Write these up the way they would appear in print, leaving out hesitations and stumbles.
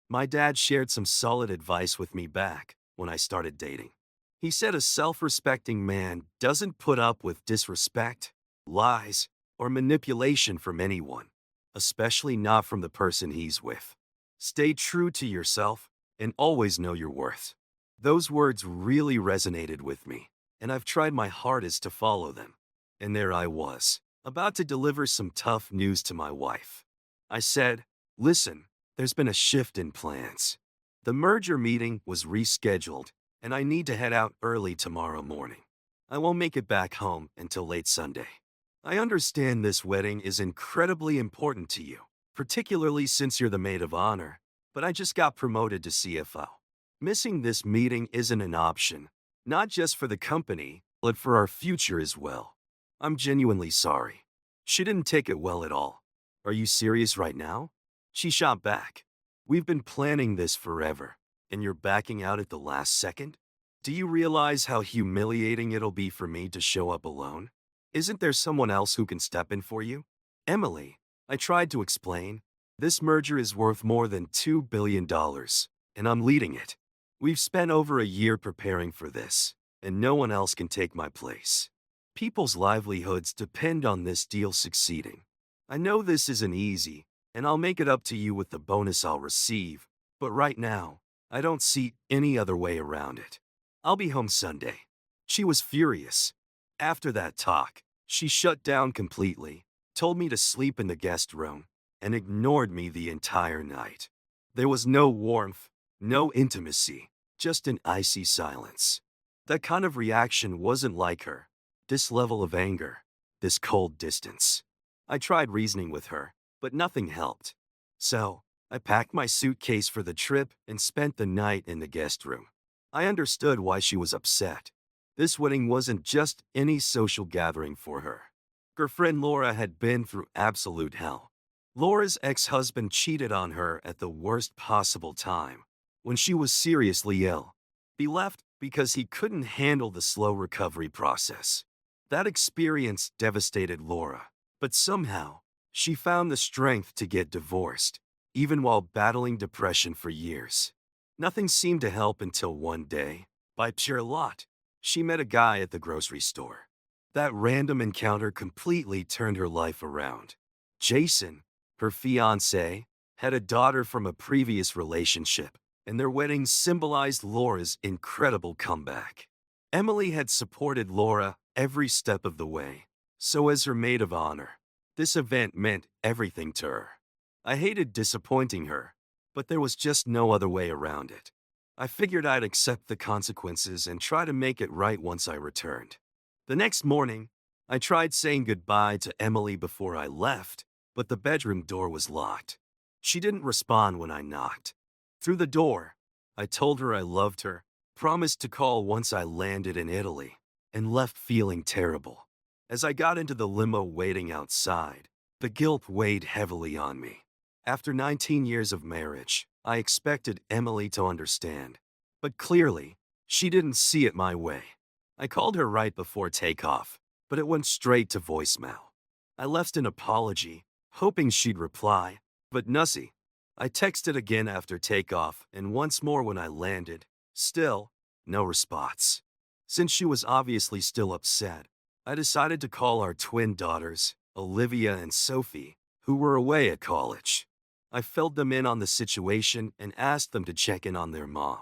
My dad shared some solid advice with me back when I started dating. He said a self-respecting man doesn't put up with disrespect, lies, or manipulation from anyone, especially not from the person he's with. Stay true to yourself and always know your worth. Those words really resonated with me, and I've tried my hardest to follow them. And there I was, about to deliver some tough news to my wife. I said, "Listen, there's been a shift in plans. The merger meeting was rescheduled, and I need to head out early tomorrow morning. I won't make it back home until late Sunday. I understand this wedding is incredibly important to you, particularly since you're the maid of honor, but I just got promoted to CFO. Missing this meeting isn't an option, not just for the company, but for our future as well. I'm genuinely sorry." She didn't take it well at all. "Are you serious right now?" She shot back. "We've been planning this forever, and you're backing out at the last second? Do you realize how humiliating it'll be for me to show up alone? Isn't there someone else who can step in for you?" "Emily," I tried to explain, "this merger is worth more than $2 billion, and I'm leading it. We've spent over a year preparing for this, and no one else can take my place. People's livelihoods depend on this deal succeeding. I know this isn't easy, and I'll make it up to you with the bonus I'll receive, but right now, I don't see any other way around it. I'll be home Sunday." She was furious. After that talk, she shut down completely, told me to sleep in the guest room, and ignored me the entire night. There was no warmth, no intimacy, just an icy silence. That kind of reaction wasn't like her. This level of anger, this cold distance. I tried reasoning with her, but nothing helped. So, I packed my suitcase for the trip and spent the night in the guest room. I understood why she was upset. This wedding wasn't just any social gathering for her. Her friend Laura had been through absolute hell. Laura's ex-husband cheated on her at the worst possible time, when she was seriously ill. He left because he couldn't handle the slow recovery process. That experience devastated Laura, but somehow, she found the strength to get divorced, even while battling depression for years. Nothing seemed to help until one day, by pure luck, she met a guy at the grocery store. That random encounter completely turned her life around. Jason, her fiancé, had a daughter from a previous relationship, and their wedding symbolized Laura's incredible comeback. Emily had supported Laura every step of the way, so as her maid of honor, this event meant everything to her. I hated disappointing her, but there was just no other way around it. I figured I'd accept the consequences and try to make it right once I returned. The next morning, I tried saying goodbye to Emily before I left, but the bedroom door was locked. She didn't respond when I knocked. Through the door, I told her I loved her, promised to call once I landed in Italy, and left feeling terrible. As I got into the limo waiting outside, the guilt weighed heavily on me. After 19 years of marriage, I expected Emily to understand. But clearly, she didn't see it my way. I called her right before takeoff, but it went straight to voicemail. I left an apology, hoping she'd reply, but nothing. I texted again after takeoff and once more when I landed. Still, no response. Since she was obviously still upset, I decided to call our twin daughters, Olivia and Sophie, who were away at college. I filled them in on the situation and asked them to check in on their mom.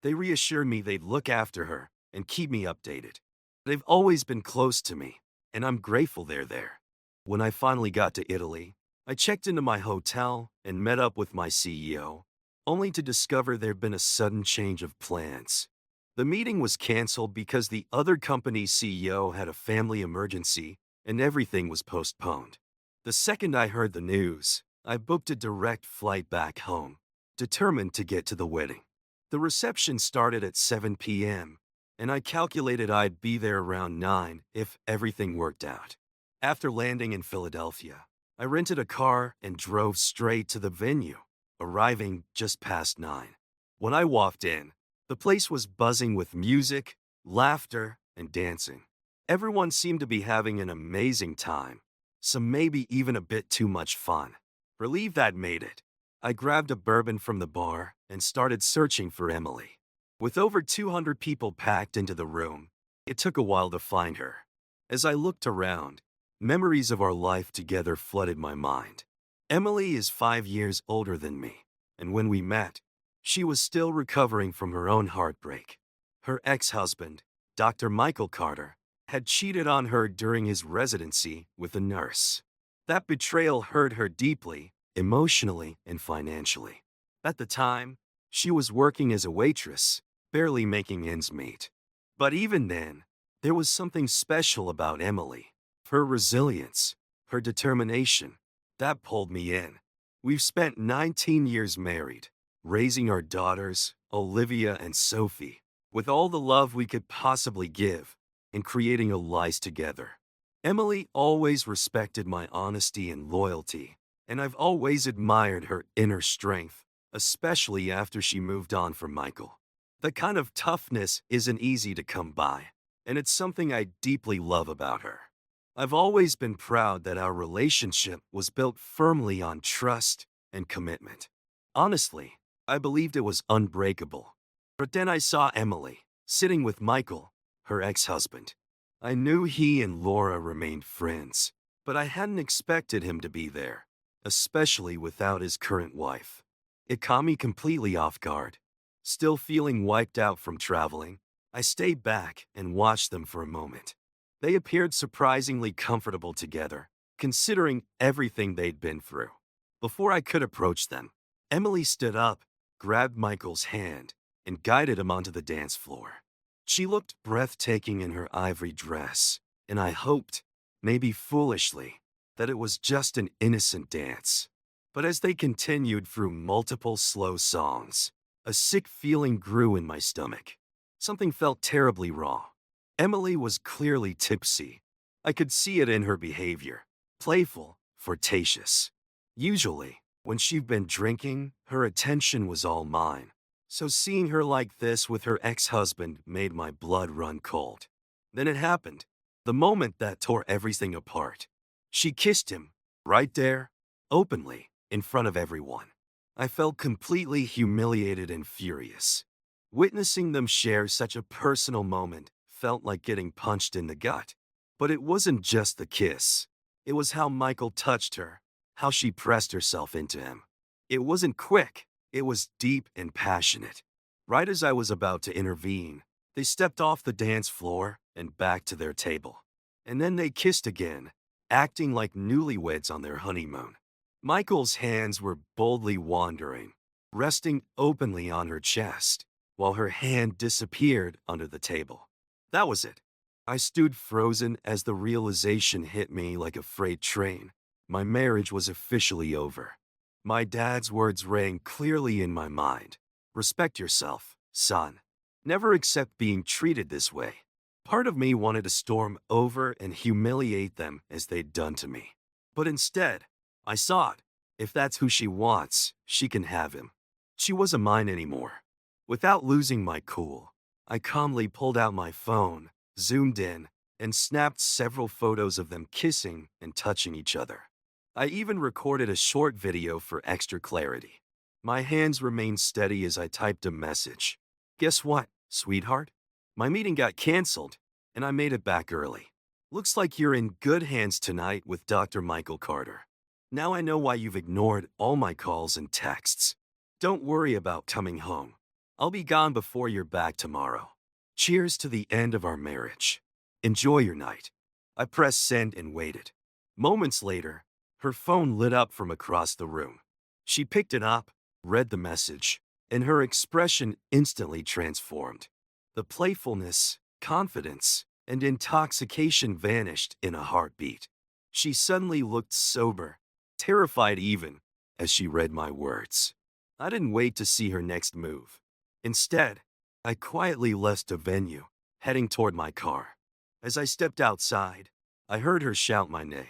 They reassured me they'd look after her and keep me updated. They've always been close to me, and I'm grateful they're there. When I finally got to Italy, I checked into my hotel and met up with my CEO, only to discover there'd been a sudden change of plans. The meeting was canceled because the other company's CEO had a family emergency and everything was postponed. The second I heard the news, I booked a direct flight back home, determined to get to the wedding. The reception started at 7 p.m., and I calculated I'd be there around 9 if everything worked out. After landing in Philadelphia, I rented a car and drove straight to the venue, arriving just past 9. When I walked in, the place was buzzing with music, laughter, and dancing. Everyone seemed to be having an amazing time, some maybe even a bit too much fun. Relieved I'd made it, I grabbed a bourbon from the bar and started searching for Emily. With over 200 people packed into the room, it took a while to find her. As I looked around, memories of our life together flooded my mind. Emily is 5 years older than me, and when we met, she was still recovering from her own heartbreak. Her ex-husband, Dr. Michael Carter, had cheated on her during his residency with a nurse. That betrayal hurt her deeply, emotionally and financially. At the time, she was working as a waitress, barely making ends meet. But even then, there was something special about Emily. Her resilience, her determination, that pulled me in. We've spent 19 years married, raising our daughters, Olivia and Sophie, with all the love we could possibly give, and creating a life together. Emily always respected my honesty and loyalty, and I've always admired her inner strength, especially after she moved on from Michael. That kind of toughness isn't easy to come by, and it's something I deeply love about her. I've always been proud that our relationship was built firmly on trust and commitment. Honestly, I believed it was unbreakable. But then I saw Emily, sitting with Michael, her ex-husband. I knew he and Laura remained friends, but I hadn't expected him to be there, especially without his current wife. It caught me completely off guard. Still feeling wiped out from traveling, I stayed back and watched them for a moment. They appeared surprisingly comfortable together, considering everything they'd been through. Before I could approach them, Emily stood up, grabbed Michael's hand, and guided him onto the dance floor. She looked breathtaking in her ivory dress, and I hoped, maybe foolishly, that it was just an innocent dance. But as they continued through multiple slow songs, a sick feeling grew in my stomach. Something felt terribly wrong. Emily was clearly tipsy. I could see it in her behavior. Playful, flirtatious. Usually, when she'd been drinking, her attention was all mine. So seeing her like this with her ex-husband made my blood run cold. Then it happened. The moment that tore everything apart. She kissed him, right there, openly, in front of everyone. I felt completely humiliated and furious. Witnessing them share such a personal moment felt like getting punched in the gut. But it wasn't just the kiss. It was how Michael touched her, how she pressed herself into him. It wasn't quick, it was deep and passionate. Right as I was about to intervene, they stepped off the dance floor and back to their table. And then they kissed again, acting like newlyweds on their honeymoon. Michael's hands were boldly wandering, resting openly on her chest, while her hand disappeared under the table. That was it. I stood frozen as the realization hit me like a freight train. My marriage was officially over. My dad's words rang clearly in my mind. Respect yourself, son. Never accept being treated this way. Part of me wanted to storm over and humiliate them as they'd done to me. But instead, I saw it. If that's who she wants, she can have him. She wasn't mine anymore. Without losing my cool, I calmly pulled out my phone, zoomed in, and snapped several photos of them kissing and touching each other. I even recorded a short video for extra clarity. My hands remained steady as I typed a message. Guess what, sweetheart? My meeting got canceled, and I made it back early. Looks like you're in good hands tonight with Dr. Michael Carter. Now I know why you've ignored all my calls and texts. Don't worry about coming home. I'll be gone before you're back tomorrow. Cheers to the end of our marriage. Enjoy your night. I pressed send and waited. Moments later, her phone lit up from across the room. She picked it up, read the message, and her expression instantly transformed. The playfulness, confidence, and intoxication vanished in a heartbeat. She suddenly looked sober, terrified even, as she read my words. I didn't wait to see her next move. Instead, I quietly left the venue, heading toward my car. As I stepped outside, I heard her shout my name.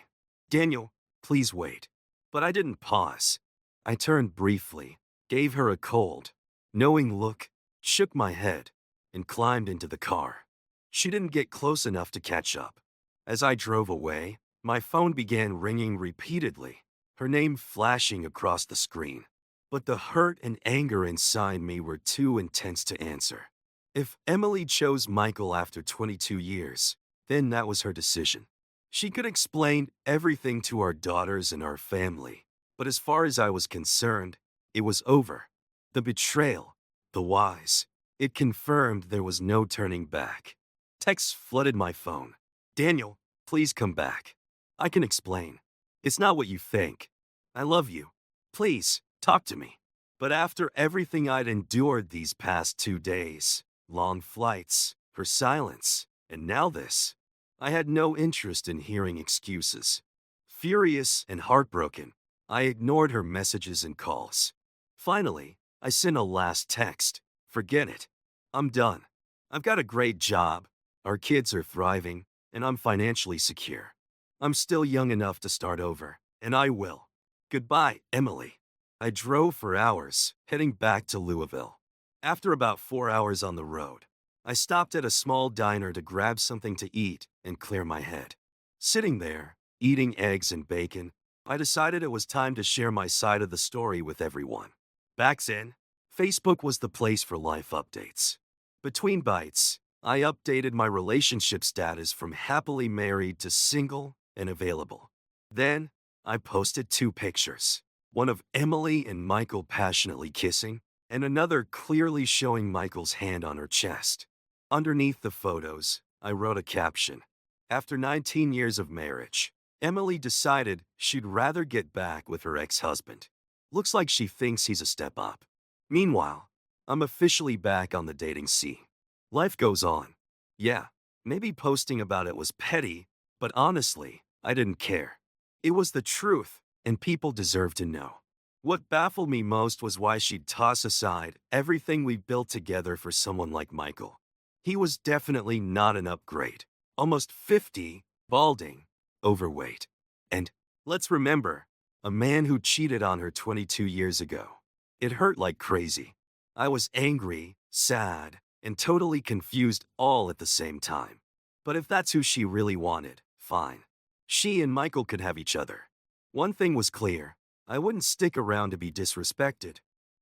Daniel, please wait. But I didn't pause. I turned briefly, gave her a cold, knowing look, shook my head, and climbed into the car. She didn't get close enough to catch up. As I drove away, my phone began ringing repeatedly, her name flashing across the screen. but the hurt and anger inside me were too intense to answer. If Emily chose Michael after 22 years, then that was her decision. She could explain everything to our daughters and our family, but as far as I was concerned, it was over. The betrayal, the whys, it confirmed there was no turning back. Texts flooded my phone. Daniel, please come back. I can explain. It's not what you think. I love you. Please, talk to me. But after everything I'd endured these past 2 days, long flights, her silence, and now this, I had no interest in hearing excuses. Furious and heartbroken, I ignored her messages and calls. Finally, I sent a last text. Forget it. I'm done. I've got a great job, our kids are thriving, and I'm financially secure. I'm still young enough to start over, and I will. Goodbye, Emily. I drove for hours, heading back to Louisville. After about 4 hours on the road, I stopped at a small diner to grab something to eat and clear my head. Sitting there, eating eggs and bacon, I decided it was time to share my side of the story with everyone. Back then, Facebook was the place for life updates. Between bites, I updated my relationship status from happily married to single and available. Then, I posted 2 pictures, one of Emily and Michael passionately kissing, and another clearly showing Michael's hand on her chest. Underneath the photos, I wrote a caption. After 19 years of marriage, Emily decided she'd rather get back with her ex-husband. Looks like she thinks he's a step up. Meanwhile, I'm officially back on the dating scene. Life goes on. Yeah, maybe posting about it was petty, but honestly, I didn't care. It was the truth, and people deserve to know. What baffled me most was why she'd toss aside everything we built together for someone like Michael. He was definitely not an upgrade. Almost 50, balding, overweight. And, let's remember, a man who cheated on her 22 years ago. It hurt like crazy. I was angry, sad, and totally confused all at the same time. But if that's who she really wanted, fine. She and Michael could have each other. One thing was clear. I wouldn't stick around to be disrespected.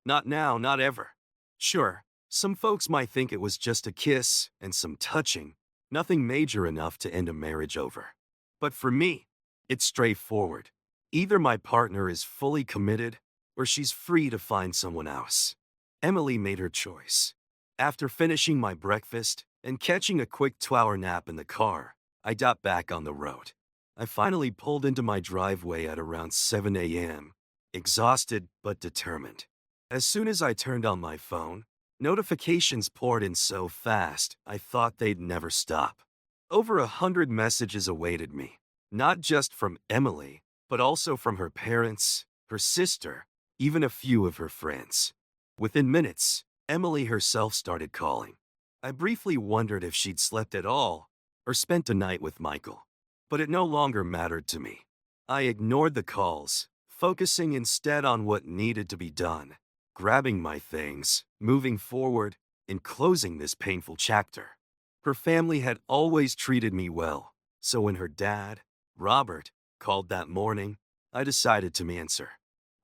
Not now, not ever. Sure, some folks might think it was just a kiss and some touching, nothing major enough to end a marriage over. But for me, it's straightforward. Either my partner is fully committed, or she's free to find someone else. Emily made her choice. After finishing my breakfast and catching a quick 2-hour nap in the car, I got back on the road. I finally pulled into my driveway at around 7 a.m., exhausted but determined. As soon as I turned on my phone, notifications poured in so fast I thought they'd never stop. Over 100 messages awaited me, not just from Emily, but also from her parents, her sister, even a few of her friends. Within minutes, Emily herself started calling. I briefly wondered if she'd slept at all or spent a night with Michael, but it no longer mattered to me. I ignored the calls, focusing instead on what needed to be done, grabbing my things, moving forward, and closing this painful chapter. Her family had always treated me well, so when her dad, Robert, called that morning, I decided to answer.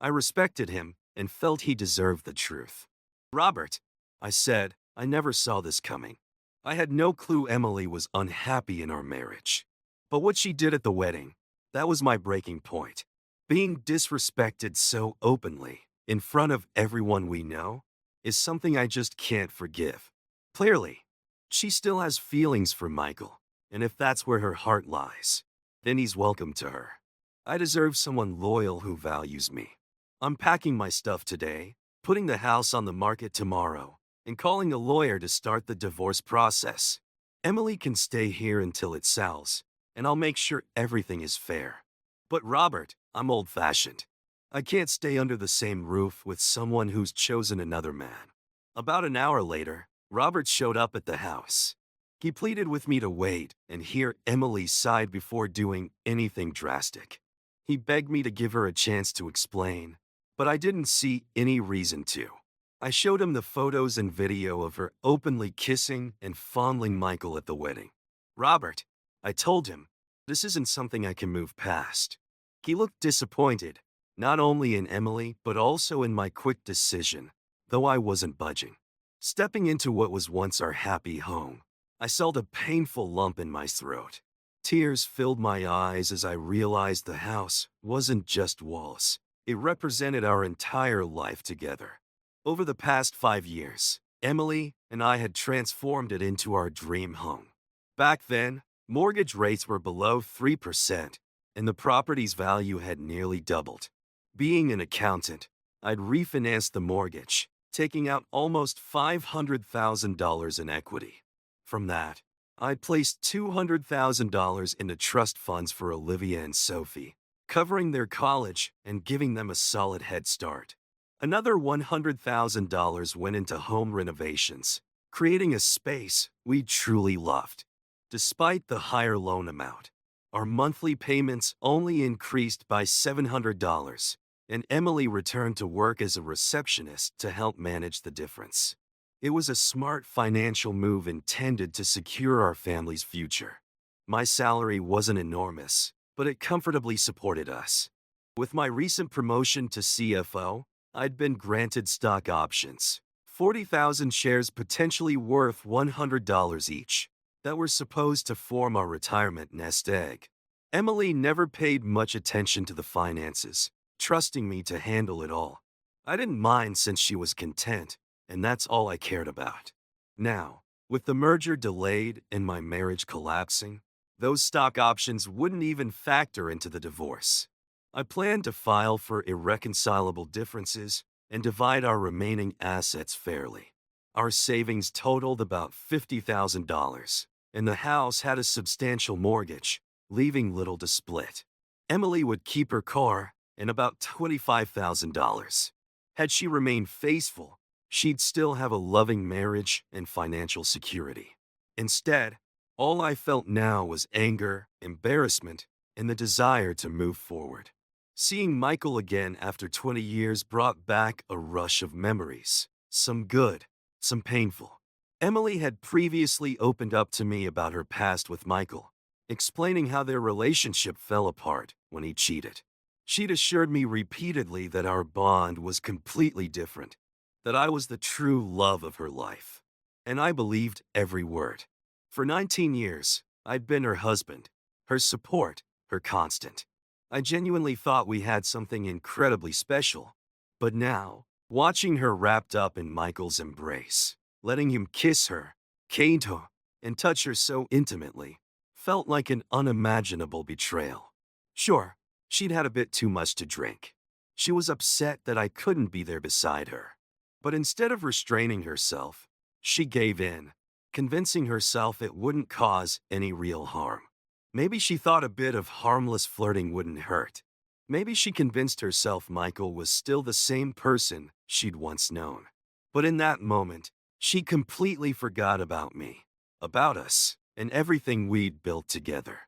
I respected him and felt he deserved the truth. "Robert," I said, I never saw this coming. I had no clue Emily was unhappy in our marriage. But what she did at the wedding, that was my breaking point. Being disrespected so openly, in front of everyone we know, is something I just can't forgive. Clearly, she still has feelings for Michael, and if that's where her heart lies, then he's welcome to her. I deserve someone loyal who values me. I'm packing my stuff today, putting the house on the market tomorrow, and calling a lawyer to start the divorce process. Emily can stay here until it sells, and I'll make sure everything is fair. But Robert, I'm old-fashioned. I can't stay under the same roof with someone who's chosen another man. About an hour later, Robert showed up at the house. He pleaded with me to wait and hear Emily's side before doing anything drastic. He begged me to give her a chance to explain, but I didn't see any reason to. I showed him the photos and video of her openly kissing and fondling Michael at the wedding. "Robert," I told him, "this isn't something I can move past." He looked disappointed, not only in Emily, but also in my quick decision, though I wasn't budging. Stepping into what was once our happy home, I felt a painful lump in my throat. Tears filled my eyes as I realized the house wasn't just walls. It represented our entire life together. Over the past 5 years, Emily and I had transformed it into our dream home. Back then, mortgage rates were below 3%, and the property's value had nearly doubled. Being an accountant, I'd refinanced the mortgage, taking out almost $500,000 in equity. From that, I'd placed $200,000 into trust funds for Olivia and Sophie, covering their college and giving them a solid head start. Another $100,000 went into home renovations, creating a space we truly loved. Despite the higher loan amount, our monthly payments only increased by $700, and Emily returned to work as a receptionist to help manage the difference. It was a smart financial move intended to secure our family's future. My salary wasn't enormous, but it comfortably supported us. With my recent promotion to CFO, I'd been granted stock options, 40,000 shares potentially worth $100 each, that were supposed to form our retirement nest egg. Emily never paid much attention to the finances, trusting me to handle it all. I didn't mind since she was content, and that's all I cared about. Now, with the merger delayed and my marriage collapsing, those stock options wouldn't even factor into the divorce. I planned to file for irreconcilable differences and divide our remaining assets fairly. Our savings totaled about $50,000, and the house had a substantial mortgage, leaving little to split. Emily would keep her car and about $25,000. Had she remained faithful, she'd still have a loving marriage and financial security. Instead, all I felt now was anger, embarrassment, and the desire to move forward. Seeing Michael again after 20 years brought back a rush of memories, some good, some painful. Emily had previously opened up to me about her past with Michael, explaining how their relationship fell apart when he cheated. She'd assured me repeatedly that our bond was completely different, that I was the true love of her life. And I believed every word. For 19 years, I'd been her husband, her support, her constant. I genuinely thought we had something incredibly special. But now, watching her wrapped up in Michael's embrace, letting him kiss her, cane her, and touch her so intimately, felt like an unimaginable betrayal. Sure, she'd had a bit too much to drink. She was upset that I couldn't be there beside her. But instead of restraining herself, she gave in, convincing herself it wouldn't cause any real harm. Maybe she thought a bit of harmless flirting wouldn't hurt. Maybe she convinced herself Michael was still the same person she'd once known. But in that moment, she completely forgot about me, about us, and everything we'd built together.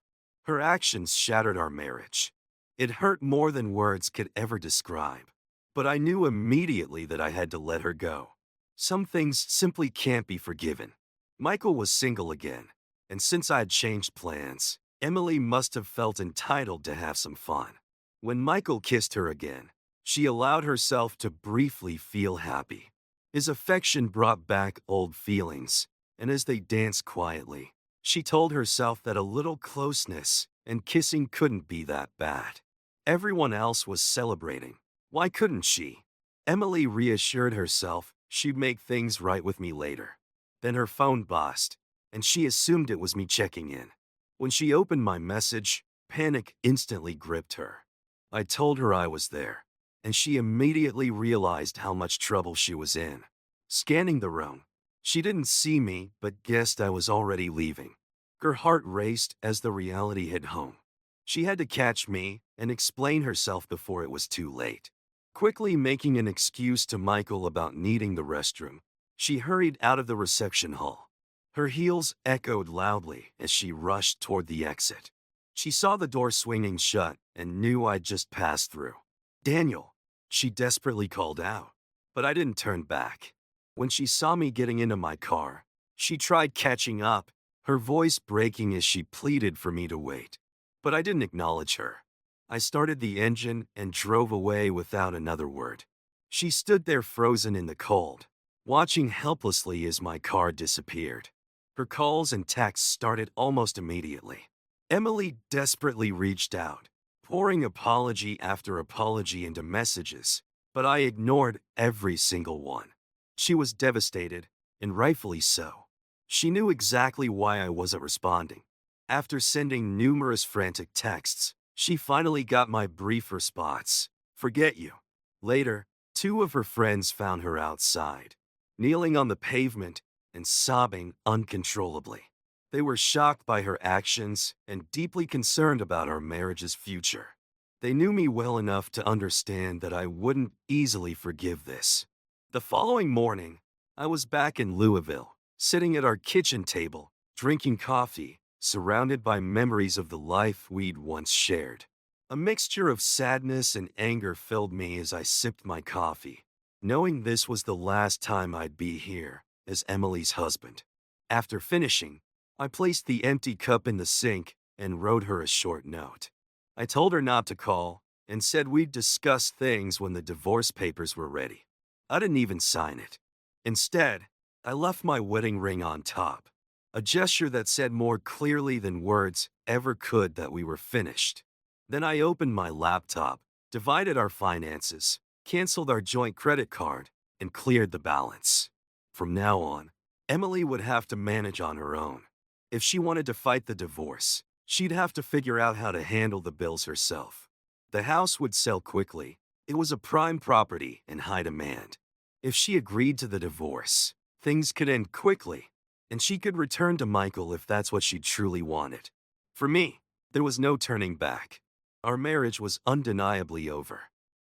Her actions shattered our marriage. It hurt more than words could ever describe. But I knew immediately that I had to let her go. Some things simply can't be forgiven. Michael was single again, and since I'd changed plans, Emily must have felt entitled to have some fun. When Michael kissed her again, she allowed herself to briefly feel happy. His affection brought back old feelings, and as they danced quietly, she told herself that a little closeness and kissing couldn't be that bad. Everyone else was celebrating. Why couldn't she? Emily reassured herself she'd make things right with me later. Then her phone buzzed, and she assumed it was me checking in. When she opened my message, panic instantly gripped her. I told her I was there, and she immediately realized how much trouble she was in. Scanning the room, she didn't see me but guessed I was already leaving. Her heart raced as the reality hit home. She had to catch me and explain herself before it was too late. Quickly making an excuse to Michael about needing the restroom, she hurried out of the reception hall. Her heels echoed loudly as she rushed toward the exit. She saw the door swinging shut and knew I'd just passed through. "Daniel," she desperately called out, but I didn't turn back. When she saw me getting into my car, she tried catching up, her voice breaking as she pleaded for me to wait. But I didn't acknowledge her. I started the engine and drove away without another word. She stood there frozen in the cold, watching helplessly as my car disappeared. Her calls and texts started almost immediately. Emily desperately reached out, pouring apology after apology into messages, but I ignored every single one. She was devastated, and rightfully so. She knew exactly why I wasn't responding. After sending numerous frantic texts, she finally got my brief response: "Forget you." Later, two of her friends found her outside, kneeling on the pavement and sobbing uncontrollably. They were shocked by her actions and deeply concerned about our marriage's future. They knew me well enough to understand that I wouldn't easily forgive this. The following morning, I was back in Louisville, sitting at our kitchen table, drinking coffee, surrounded by memories of the life we'd once shared. A mixture of sadness and anger filled me as I sipped my coffee, knowing this was the last time I'd be here as Emily's husband. After finishing, I placed the empty cup in the sink and wrote her a short note. I told her not to call and said we'd discuss things when the divorce papers were ready. I didn't even sign it. Instead, I left my wedding ring on top, a gesture that said more clearly than words ever could that we were finished. Then I opened my laptop, divided our finances, canceled our joint credit card, and cleared the balance. From now on, Emily would have to manage on her own. If she wanted to fight the divorce, she'd have to figure out how to handle the bills herself. The house would sell quickly. It was a prime property in high demand. If she agreed to the divorce, things could end quickly, and she could return to Michael if that's what she truly wanted. For me, there was no turning back. Our marriage was undeniably over.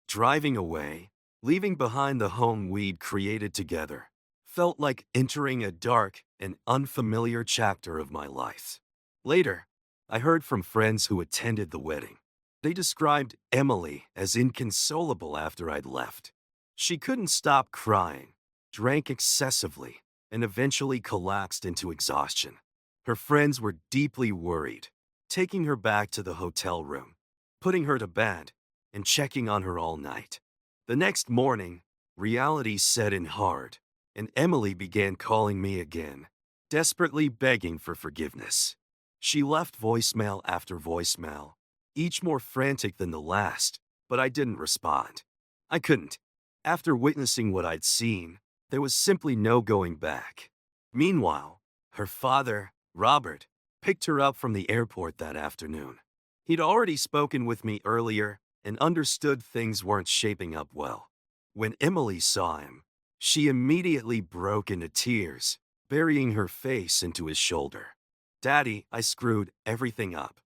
Driving away, leaving behind the home we'd created together, felt like entering a dark and unfamiliar chapter of my life. Later, I heard from friends who attended the wedding. They described Emily as inconsolable after I'd left. She couldn't stop crying, drank excessively, and eventually collapsed into exhaustion. Her friends were deeply worried, taking her back to the hotel room, putting her to bed, and checking on her all night. The next morning, reality set in hard, and Emily began calling me again, desperately begging for forgiveness. She left voicemail after voicemail, each more frantic than the last, but I didn't respond. I couldn't. After witnessing what I'd seen, there was simply no going back. Meanwhile, her father, Robert, picked her up from the airport that afternoon. He'd already spoken with me earlier and understood things weren't shaping up well. When Emily saw him, she immediately broke into tears, burying her face into his shoulder. "Daddy, I screwed everything up.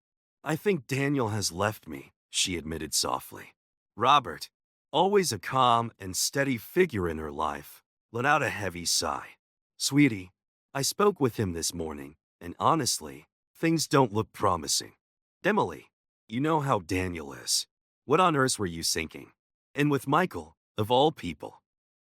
I think Daniel has left me," she admitted softly. Robert, always a calm and steady figure in her life, let out a heavy sigh. "Sweetie, I spoke with him this morning, and honestly, things don't look promising." "Emily, you know how Daniel is. What on earth were you thinking? And with Michael, of all people."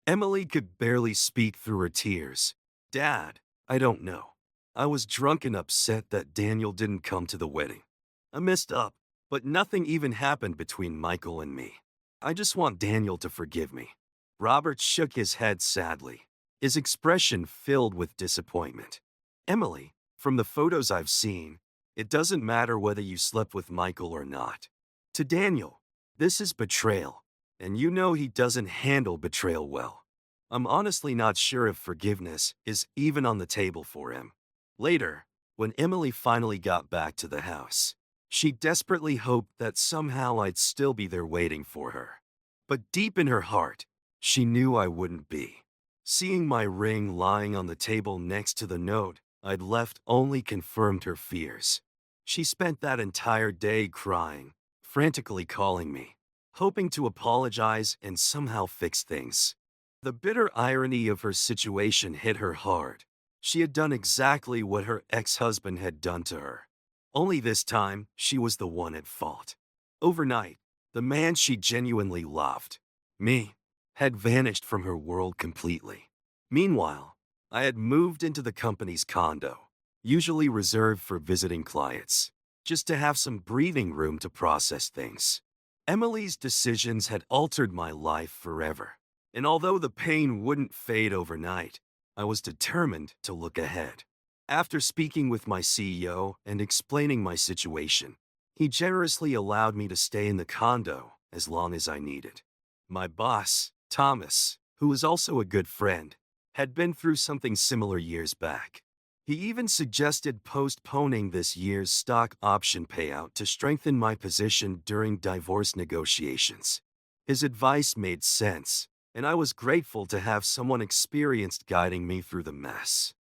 Emily could barely speak through her tears. "Dad, I don't know. I was drunk and upset that Daniel didn't come to the wedding. I messed up, but nothing even happened between Michael and me. I just want Daniel to forgive me." Robert shook his head sadly, his expression filled with disappointment. "Emily, from the photos I've seen, it doesn't matter whether you slept with Michael or not. To Daniel, this is betrayal, and you know he doesn't handle betrayal well. I'm honestly not sure if forgiveness is even on the table for him." Later, when Emily finally got back to the house, she desperately hoped that somehow I'd still be there waiting for her. But deep in her heart, she knew I wouldn't be. Seeing my ring lying on the table next to the note I'd left only confirmed her fears. She spent that entire day crying, frantically calling me, hoping to apologize and somehow fix things. The bitter irony of her situation hit her hard. She had done exactly what her ex-husband had done to her. Only this time, she was the one at fault. Overnight, the man she genuinely loved, me, had vanished from her world completely. Meanwhile, I had moved into the company's condo, usually reserved for visiting clients. just to have some breathing room to process things. Emily's decisions had altered my life forever, and although the pain wouldn't fade overnight, I was determined to look ahead. After speaking with my CEO and explaining my situation, he generously allowed me to stay in the condo as long as I needed. My boss, Thomas, who was also a good friend, had been through something similar years back. He even suggested postponing this year's stock option payout to strengthen my position during divorce negotiations. His advice made sense, and I was grateful to have someone experienced guiding me through the mess.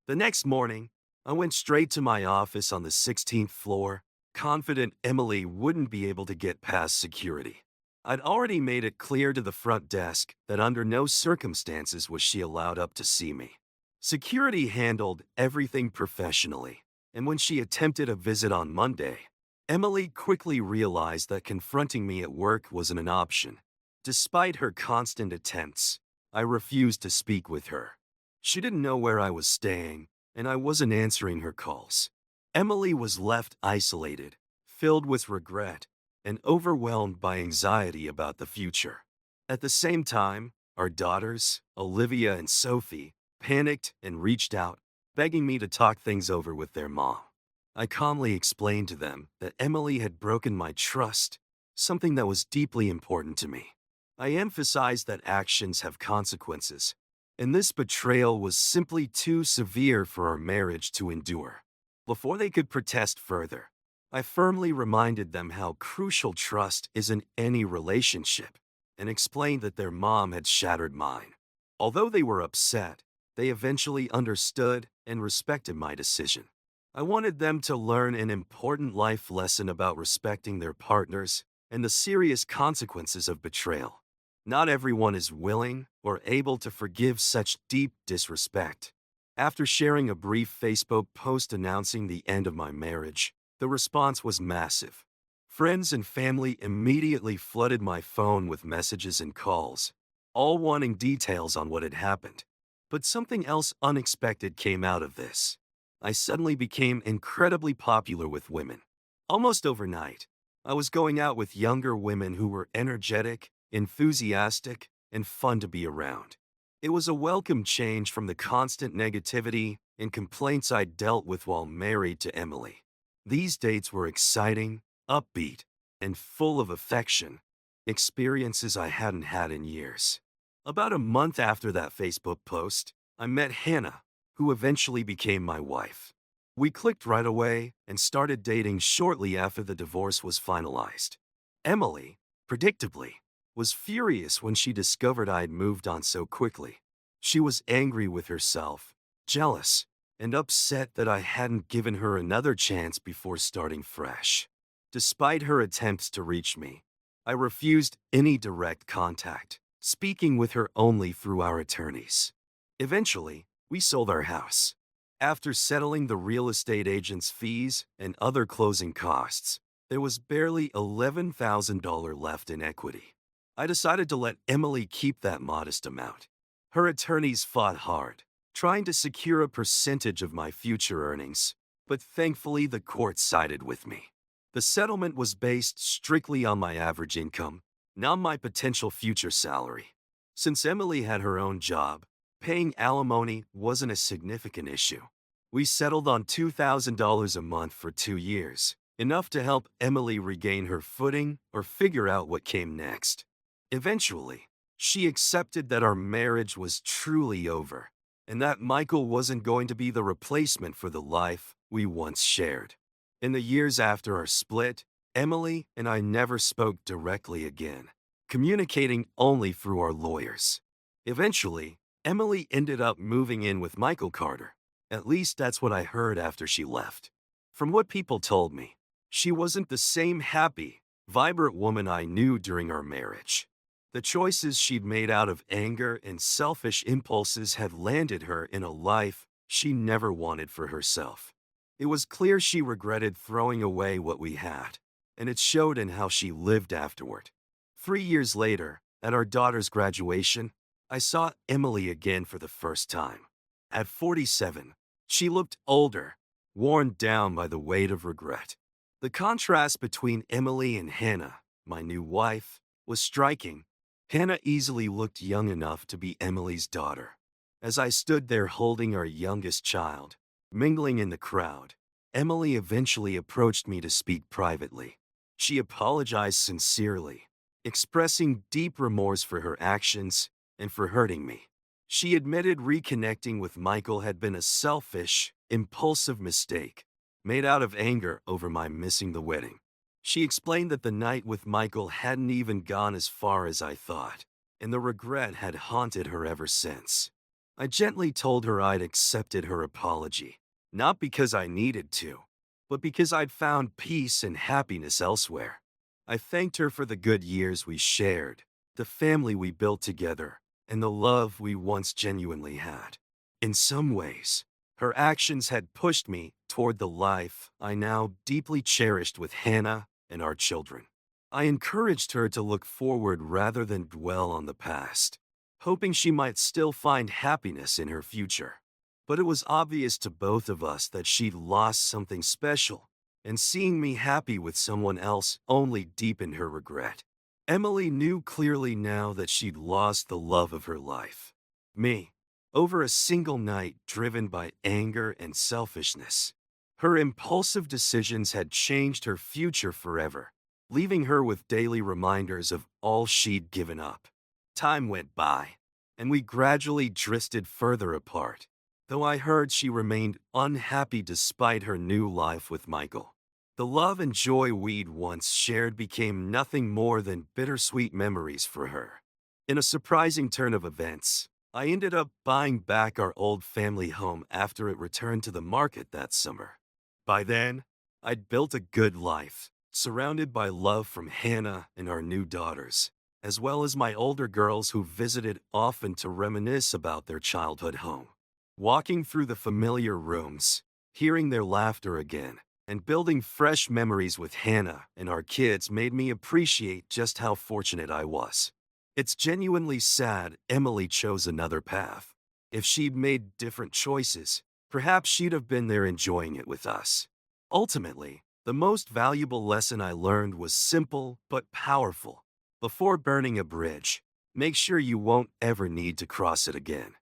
The next morning, I went straight to my office on the 16th floor, confident Emily wouldn't be able to get past security. I'd already made it clear to the front desk that under no circumstances was she allowed up to see me. Security handled everything professionally, and when she attempted a visit on Monday, Emily quickly realized that confronting me at work wasn't an option. Despite her constant attempts, I refused to speak with her. She didn't know where I was staying, and I wasn't answering her calls. Emily was left isolated, filled with regret, and overwhelmed by anxiety about the future. At the same time, our daughters, Olivia and Sophie, panicked and reached out, begging me to talk things over with their mom. I calmly explained to them that Emily had broken my trust, something that was deeply important to me. I emphasized that actions have consequences, and this betrayal was simply too severe for our marriage to endure. Before they could protest further, I firmly reminded them how crucial trust is in any relationship and explained that their mom had shattered mine. Although they were upset, they eventually understood and respected my decision. I wanted them to learn an important life lesson about respecting their partners and the serious consequences of betrayal. Not everyone is willing or able to forgive such deep disrespect. After sharing a brief Facebook post announcing the end of my marriage, the response was massive. Friends and family immediately flooded my phone with messages and calls, all wanting details on what had happened. But something else unexpected came out of this. I suddenly became incredibly popular with women. Almost overnight, I was going out with younger women who were energetic, enthusiastic, and fun to be around. It was a welcome change from the constant negativity and complaints I dealt with while married to Emily. These dates were exciting, upbeat, and full of affection, experiences I hadn't had in years. About a month after that Facebook post, I met Hannah, who eventually became my wife. We clicked right away and started dating shortly after the divorce was finalized. Emily, predictably, was furious when she discovered I'd moved on so quickly. She was angry with herself, jealous, and upset that I hadn't given her another chance before starting fresh. Despite her attempts to reach me, I refused any direct contact, speaking with her only through our attorneys. Eventually, we sold our house. After settling the real estate agent's fees and other closing costs, there was barely $11,000 left in equity. I decided to let Emily keep that modest amount. Her attorneys fought hard, trying to secure a percentage of my future earnings, but thankfully the court sided with me. The settlement was based strictly on my average income, not my potential future salary. Since Emily had her own job, paying alimony wasn't a significant issue. We settled on $2,000 a month for 2 years, enough to help Emily regain her footing or figure out what came next. Eventually, she accepted that our marriage was truly over, and that Michael wasn't going to be the replacement for the life we once shared. In the years after our split, Emily and I never spoke directly again, communicating only through our lawyers. Eventually, Emily ended up moving in with Michael Carter. At least that's what I heard after she left. From what people told me, she wasn't the same happy, vibrant woman I knew during our marriage. The choices she'd made out of anger and selfish impulses had landed her in a life she never wanted for herself. It was clear she regretted throwing away what we had, and it showed in how she lived afterward. 3 years later, at our daughter's graduation, I saw Emily again for the first time. At 47, she looked older, worn down by the weight of regret. The contrast between Emily and Hannah, my new wife, was striking. Hannah easily looked young enough to be Emily's daughter. As I stood there holding our youngest child, mingling in the crowd, Emily eventually approached me to speak privately. She apologized sincerely, expressing deep remorse for her actions and for hurting me. She admitted reconnecting with Michael had been a selfish, impulsive mistake, made out of anger over my missing the wedding. She explained that the night with Michael hadn't even gone as far as I thought, and the regret had haunted her ever since. I gently told her I'd accepted her apology, not because I needed to, but because I'd found peace and happiness elsewhere. I thanked her for the good years we shared, the family we built together, and the love we once genuinely had. In some ways, her actions had pushed me toward the life I now deeply cherished with Hannah and our children. I encouraged her to look forward rather than dwell on the past, hoping she might still find happiness in her future. But it was obvious to both of us that she'd lost something special, and seeing me happy with someone else only deepened her regret. Emily knew clearly now that she'd lost the love of her life, me, over a single night driven by anger and selfishness. Her impulsive decisions had changed her future forever, leaving her with daily reminders of all she'd given up. Time went by, and we gradually drifted further apart, though I heard she remained unhappy despite her new life with Michael. The love and joy we'd once shared became nothing more than bittersweet memories for her. In a surprising turn of events, I ended up buying back our old family home after it returned to the market that summer. By then, I'd built a good life, surrounded by love from Hannah and our new daughters, as well as my older girls who visited often to reminisce about their childhood home. Walking through the familiar rooms, hearing their laughter again, and building fresh memories with Hannah and our kids made me appreciate just how fortunate I was. It's genuinely sad Emily chose another path. If she'd made different choices, perhaps she'd have been there enjoying it with us. Ultimately, the most valuable lesson I learned was simple but powerful. Before burning a bridge, make sure you won't ever need to cross it again.